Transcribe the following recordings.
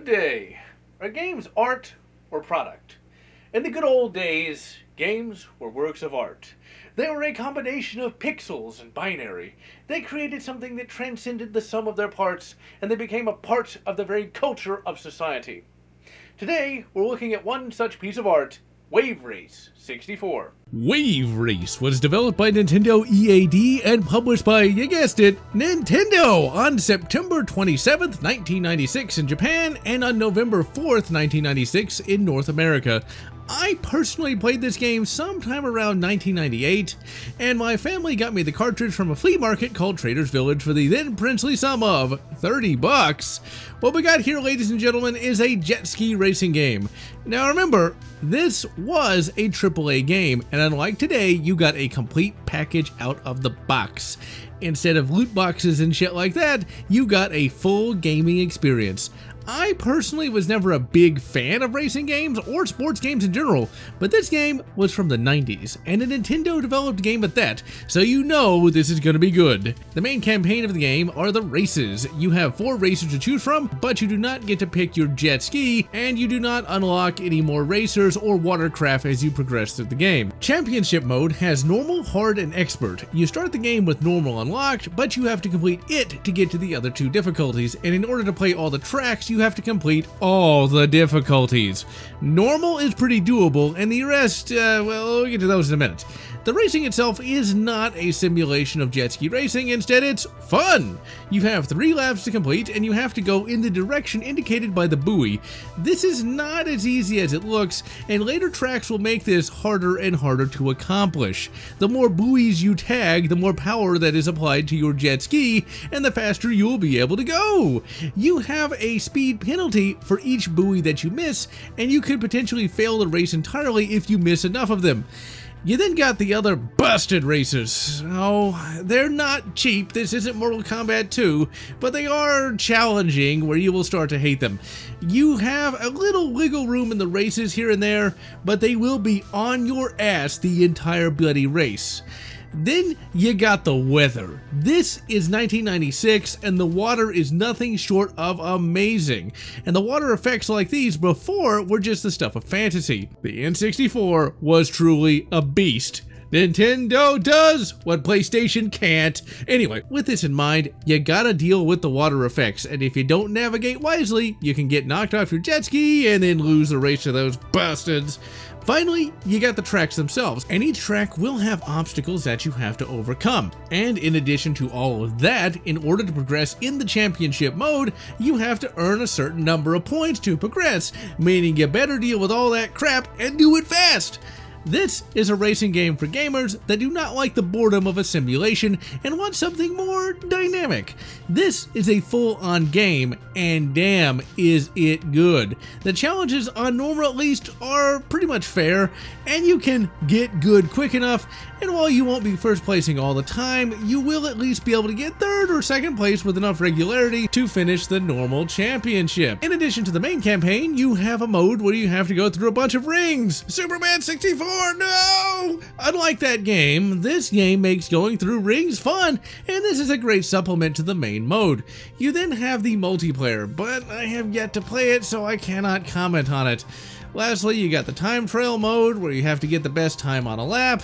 Good day. Are games art or product? In the good old days, games were works of art. They were a combination of pixels and binary. They created something that transcended the sum of their parts, and they became a part of the very culture of society. Today, we're looking at one such piece of art, Wave Race 64. Wave Race was developed by Nintendo EAD and published by, you guessed it, Nintendo on September 27th, 1996 in Japan and on November 4th, 1996 in North America. I personally played this game sometime around 1998, and my family got me the cartridge from a flea market called Trader's Village for the then princely sum of 30 bucks. What we got here, ladies and gentlemen, is a jet ski racing game. Now remember, this was a AAA game, and unlike today, you got a complete package out of the box. Instead of loot boxes and shit like that, you got a full gaming experience. I personally was never a big fan of racing games or sports games in general, but this game was from the 90s, and a Nintendo developed game at that, so you know this is going to be good. The main campaign of the game are the races. You have 4 races to choose from, but you do not get to pick your jet ski, and you do not unlock any more racers or watercraft as you progress through the game. Championship mode has normal, hard, and expert. You start the game with normal unlocked, but you have to complete it to get to the other 2 difficulties, and in order to play all the tracks, you have to complete all the difficulties. Normal is pretty doable, and the rest, well, we'll get to those in a minute. The racing itself is not a simulation of jet ski racing, instead it's fun! You have 3 laps to complete, and you have to go in the direction indicated by the buoy. This is not as easy as it looks, and later tracks will make this harder and harder to accomplish. The more buoys you tag, the more power that is applied to your jet ski, and the faster you will be able to go. You have a speed penalty for each buoy that you miss, and you could potentially fail the race entirely if you miss enough of them. You then got the other busted races. Oh, they're not cheap, this isn't Mortal Kombat 2, but they are challenging where you will start to hate them. You have a little wiggle room in the races here and there, but they will be on your ass the entire bloody race. Then you got the weather. This is 1996 and the water is nothing short of amazing. And the water effects like these before were just the stuff of fantasy. The N64 was truly a beast. Nintendo does what PlayStation can't. Anyway, with this in mind, you gotta deal with the water effects, and if you don't navigate wisely, you can get knocked off your jet ski and then lose the race to those bastards. Finally, you got the tracks themselves, and each track will have obstacles that you have to overcome. And in addition to all of that, in order to progress in the championship mode, you have to earn a certain number of points to progress, meaning you better deal with all that crap and do it fast. This is a racing game for gamers that do not like the boredom of a simulation and want something more dynamic. This is a full-on game, and damn is it good. The challenges on normal at least are pretty much fair, and you can get good quick enough, and while you won't be first placing all the time, you will at least be able to get 3rd or 2nd place with enough regularity to finish the normal championship. In addition to the main campaign, you have a mode where you have to go through a bunch of rings. Superman 64! No! Unlike that game, this game makes going through rings fun, and this is a great supplement to the main mode. You then have the multiplayer, but I have yet to play it, so I cannot comment on it. Lastly, you got the time trial mode, where you have to get the best time on a lap.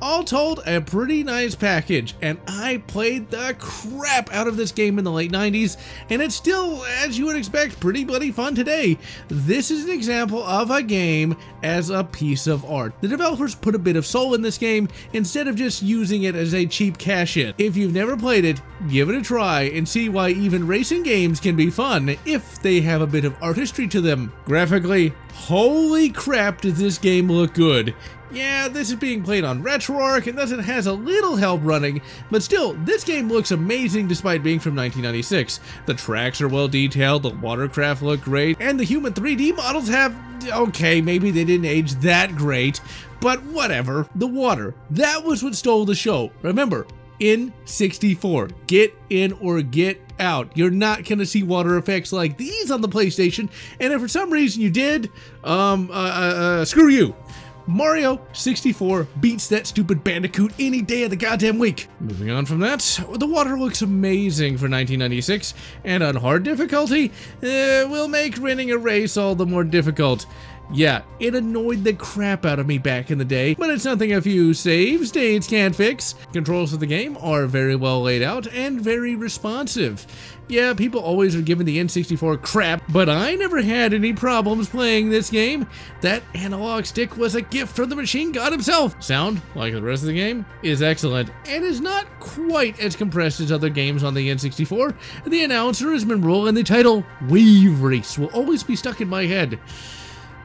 All told, a pretty nice package, and I played the crap out of this game in the late 90s, and it's still, as you would expect, pretty bloody fun today. This is an example of a game as a piece of art. The developers put a bit of soul in this game instead of just using it as a cheap cash-in. If you've never played it, give it a try and see why even racing games can be fun if they have a bit of artistry to them. Graphically, holy crap does this game look good. Yeah, this is being played on RetroArch, and thus it has a little help running, but still, this game looks amazing despite being from 1996. The tracks are well detailed, the watercraft look great, and the human 3D models have, okay, maybe they didn't age that great, but whatever. The water, that was what stole the show. Remember, N64, get in or get out. You're not gonna see water effects like these on the PlayStation, and if for some reason you did, screw you. Mario 64 beats that stupid Bandicoot any day of the goddamn week. Moving on from that, the water looks amazing for 1996, and on hard difficulty, will make winning a race all the more difficult. Yeah, it annoyed the crap out of me back in the day, but it's something a few save states can't fix. Controls of the game are very well laid out and very responsive. Yeah, people always are giving the N64 crap, but I never had any problems playing this game. That analog stick was a gift from the machine god himself. Sound, like the rest of the game, is excellent and is not quite as compressed as other games on the N64. The announcer is memorable and the title, Wave Race, will always be stuck in my head.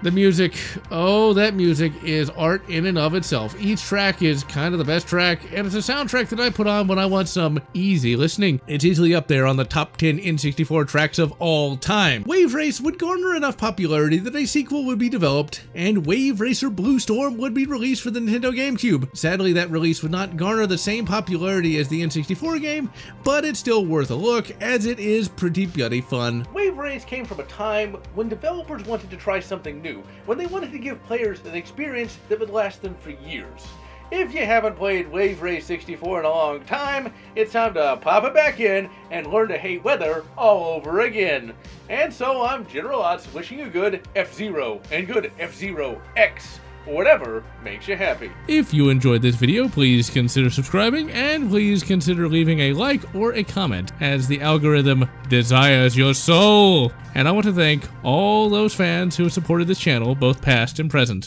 The music, oh, that music is art in and of itself. Each track is kind of the best track, and it's a soundtrack that I put on when I want some easy listening. It's easily up there on the top 10 N64 tracks of all time. Wave Race would garner enough popularity that a sequel would be developed, and Wave Racer Blue Storm would be released for the Nintendo GameCube. Sadly, that release would not garner the same popularity as the N64 game, but it's still worth a look, as it is pretty bloody fun. Wave Race came from a time when developers wanted to try something new, when they wanted to give players an experience that would last them for years. If you haven't played Wave Race 64 in a long time, it's time to pop it back in and learn to hate weather all over again. And so I'm General Lotz wishing you good F-Zero and good F-Zero X. Whatever makes you happy. If you enjoyed this video, please consider subscribing and please consider leaving a like or a comment, as the algorithm desires your soul. And I want to thank all those fans who have supported this channel, both past and present.